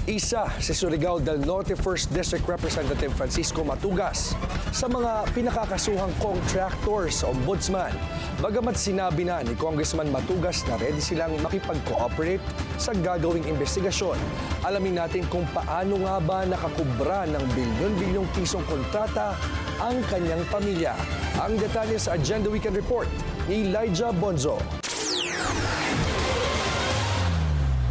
Isa si Surigao del Norte 1st District Representative Francisco Matugas sa mga pinakakasuhang contractors sa ombudsman. Bagamat sinabi na ni Congressman Matugas na ready silang makipag-cooperate sa gagawing investigasyon, alamin natin kung paano nga ba nakakubra ng bilyon-bilyong pisong kontrata ang kanyang pamilya. Ang detalye sa Agenda Weekend Report ni Elijah Bonzo.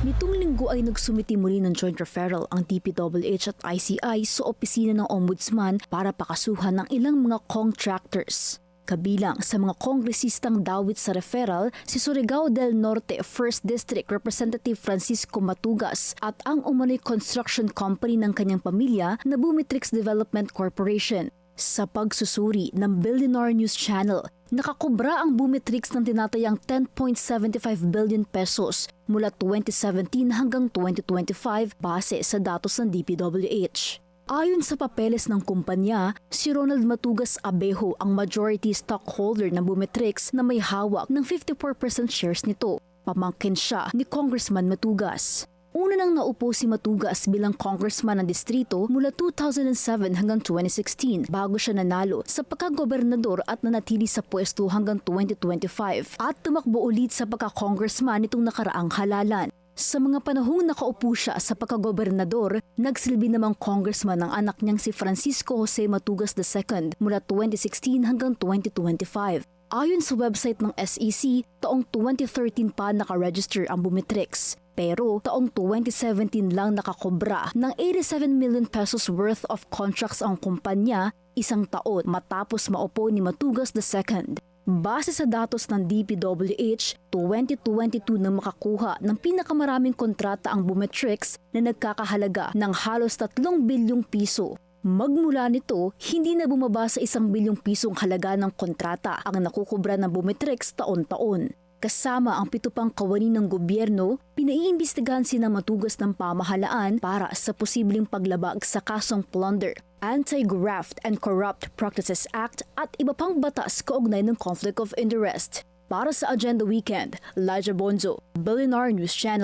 Nitong linggo ay nagsumiti muli ng joint referral ang DPWH at ICI sa opisina ng Ombudsman para pakasuhan ng ilang mga contractors. Kabilang sa mga kongresistang dawit sa referral, si Surigao del Norte 1st District Representative Francisco Matugas at ang umano'y construction company ng kanyang pamilya na Bumitrix Development Corporation. Sa pagsusuri ng Billionaire News Channel, nakakubra ang Bumitrix ng tinatayang 10.75 billion pesos mula 2017 hanggang 2025 base sa datos ng DPWH. Ayon sa papeles ng kumpanya, si Ronald Matugas Abejo ang majority stockholder ng Bumitrix na may hawak ng 54% shares nito. Pamangkin siya ni Congressman Matugas. Una nang naupo si Matugas bilang congressman ng distrito mula 2007 hanggang 2016 bago siya nanalo sa pagkagobernador at nanatili sa pwesto hanggang 2025 at tumakbo ulit sa pagka-congressman nitong nakaraang halalan. Sa mga panahong nakaupo siya sa pagkagobernador, nagsilbi namang congressman ng anak niyang si Francisco Jose Matugas II mula 2016 hanggang 2025. Ayon sa website ng SEC, taong 2013 pa nakaregister ang Bumitrix. Pero taong 2017 lang nakakobra ng 87 million pesos worth of contracts ang kumpanya, isang taon matapos maupo ni Matugas II. Base sa datos ng DPWH, 2022 na makakuha ng pinakamaraming kontrata ang Bumitrix na nagkakahalaga ng halos 3 bilyong piso. Magmula nito, hindi na bumaba sa 1 bilyong pisong halaga ng kontrata ang nakukubra ng Bumitrix taon-taon. Kasama ang 7 pang kawani ng gobyerno, pinaiimbestigahan sina Matugas ng pamahalaan para sa posibleng paglabag sa kasong plunder, Anti-Graft and Corrupt Practices Act at iba pang batas kaugnay ng Conflict of Interest. Para sa Agenda Weekend, Elijah Bonzo, Billionaire News Channel.